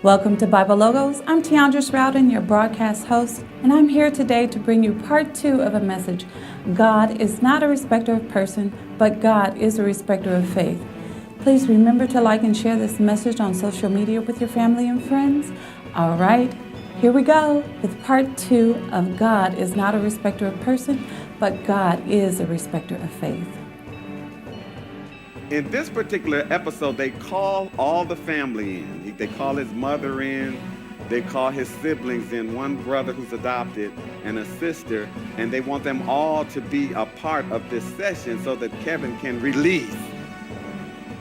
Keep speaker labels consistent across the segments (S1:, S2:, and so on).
S1: Welcome to Bible Logos. I'm Tiandra Stroudin, your broadcast host, and I'm here today to bring you part 2 of a message. God is not a respecter of person, but God is a respecter of faith. Please remember to like and share this message on social media with your family and friends. All right, here we go with part 2 of God is not a respecter of person, but God is a respecter of faith.
S2: In this particular episode, they call all the family in. They call his mother in, they call his siblings in, one brother who's adopted and a sister, and they want them all to be a part of this session so that Kevin can release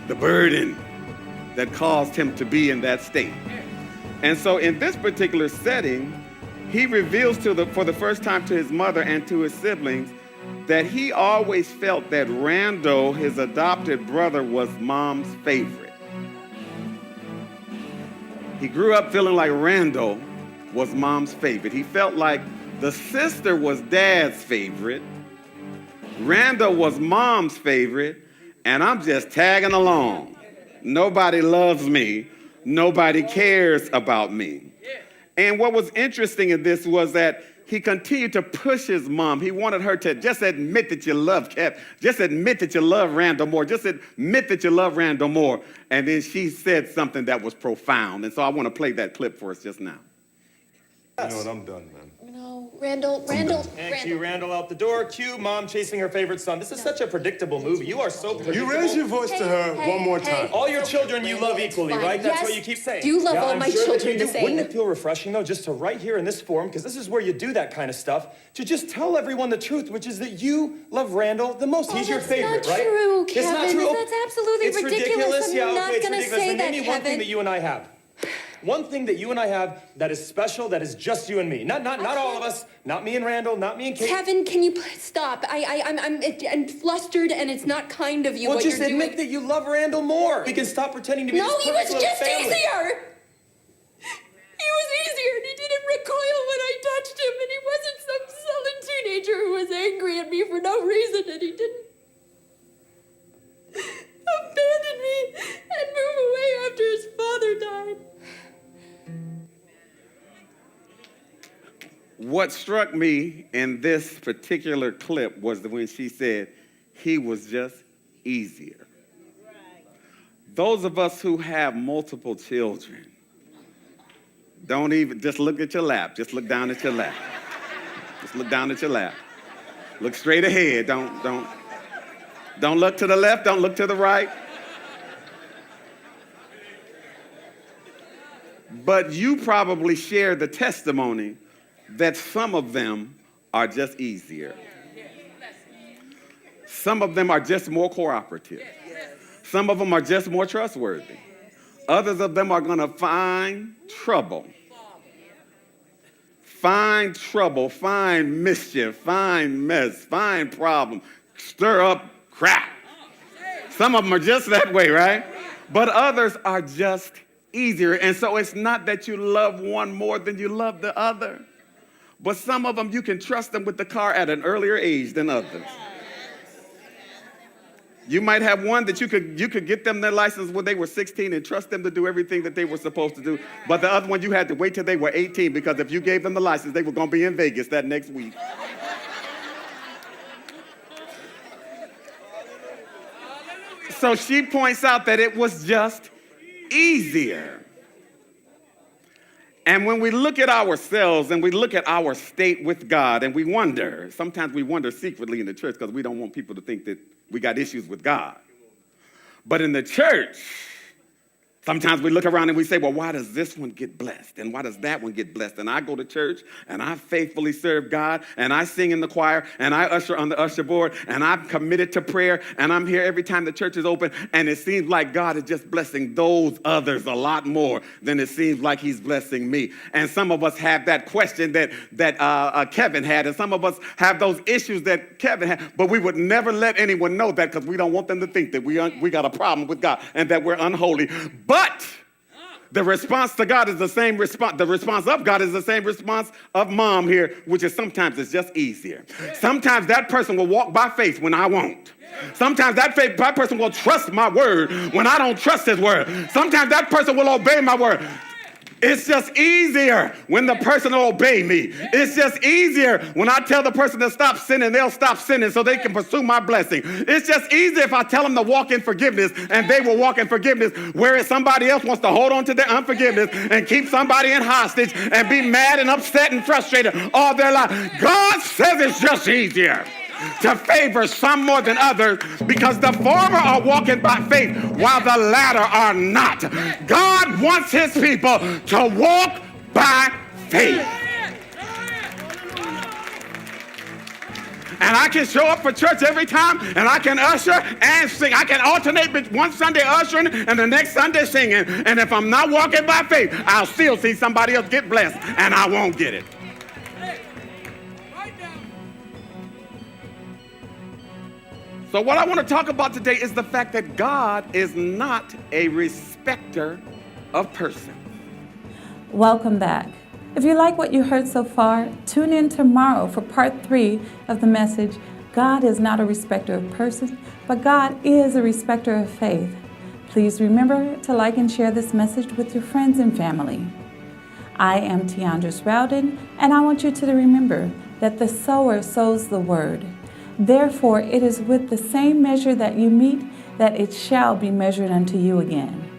S2: the burden that caused him to be in that state. And so in this particular setting, he reveals for the first time to his mother and to his siblings that he always felt that Randall, his adopted brother, was mom's favorite. He grew up feeling like Randall was mom's favorite. He felt like the sister was dad's favorite, Randall was mom's favorite, and I'm just tagging along. Nobody loves me. Nobody cares about me. And what was interesting in this was that he continued to push his mom. He wanted her to just admit that you love Kev. Just admit that you love Randall more. Just admit that you love Randall more. And then she said something that was profound. And so I want to play that clip for us just now.
S3: You know what? I'm done, man.
S4: No, Randall.
S5: And cue Randall out the door. Cue mom chasing her favorite son. This is such a predictable movie. You are so predictable.
S3: You raise your voice to her one more time.
S5: All your children you love equally, right? That's what you keep saying.
S4: Do love all
S5: I'm
S4: my
S5: sure
S4: children
S5: that you
S4: the
S5: do.
S4: same.
S5: Wouldn't it feel refreshing, though, just to right here in this forum, because this is where you do that kind of stuff, to just tell everyone the truth, which is that you love Randall the most. He's your favorite,
S4: not
S5: right?
S4: True,
S5: It's
S4: Kevin.
S5: not true.
S4: That's absolutely
S5: It's
S4: ridiculous.
S5: Yeah,
S4: I'm not
S5: okay, it's
S4: gonna
S5: ridiculous.
S4: say
S5: And
S4: that,
S5: name me one thing
S4: Kevin.
S5: that you and I have. One thing that you and I have that is special, that is just you and me. Not all of us. Not me and Randall. Not me and Kate.
S4: Kevin, can you please stop? I'm flustered, and it's not kind of you.
S5: Well,
S4: what
S5: just
S4: you're
S5: admit
S4: doing.
S5: that you love Randall more. We can stop pretending to be
S4: No,
S5: this
S4: he
S5: perfect
S4: was
S5: little
S4: just
S5: family.
S4: easier. He was easier, and he didn't recoil when I touched him, and he wasn't some sullen teenager who was angry at me for no reason, and he didn't abandon me and move away after his father died.
S2: What struck me in this particular clip was when she said he was just easier. Those of us who have multiple children, don't even, just look at your lap. Just look down at your lap. Just look down at your lap. Look straight ahead. Don't look to the left. Don't look to the right. But you probably share the testimony that some of them are just easier. Some of them are just more cooperative. Some of them are just more trustworthy. Others of them are going to find trouble, find mischief, find mess, find problem, stir up crap. Some of them are just that way, right? But others are just easier. And so it's not that you love one more than you love the other. But some of them, you can trust them with the car at an earlier age than others. You might have one that you could get them their license when they were 16 and trust them to do everything that they were supposed to do. But the other one, you had to wait till they were 18 because if you gave them the license, they were going to be in Vegas that next week. So she points out that it was just easier. And when we look at ourselves and we look at our state with God and we wonder, sometimes we wonder secretly in the church because we don't want people to think that we got issues with God. But in the church, sometimes we look around and we say, well, why does this one get blessed? And why does that one get blessed? And I go to church and I faithfully serve God and I sing in the choir and I usher on the usher board and I'm committed to prayer and I'm here every time the church is open. And it seems like God is just blessing those others a lot more than it seems like he's blessing me. And some of us have that question that Kevin had, and some of us have those issues that Kevin had, but we would never let anyone know that because we don't want them to think that we got a problem with God and that we're unholy. But the response to God is the same response. The response of God is the same response of mom here, which is sometimes it's just easier. Sometimes that person will walk by faith when I won't. Sometimes that person will trust my word when I don't trust his word. Sometimes that person will obey my word. It's just easier when the person will obey me. It's just easier when I tell the person to stop sinning, they'll stop sinning so they can pursue my blessing. It's just easier if I tell them to walk in forgiveness and they will walk in forgiveness, whereas somebody else wants to hold on to their unforgiveness and keep somebody in hostage and be mad and upset and frustrated all their life. God says it's just easier to favor some more than others, because the former are walking by faith while the latter are not. God wants his people to walk by faith. And I can show up for church every time, and I can usher and sing. I can alternate one Sunday ushering and the next Sunday singing. And if I'm not walking by faith, I'll still see somebody else get blessed, and I won't get it. So what I want to talk about today is the fact that God is not a respecter of persons.
S1: Welcome back. If you like what you heard so far, tune in tomorrow for part 3 of the message, God is not a respecter of persons, but God is a respecter of faith. Please remember to like and share this message with your friends and family. I am Tiandris Rowden, and I want you to remember that the sower sows the word. Therefore, it is with the same measure that you meet that it shall be measured unto you again.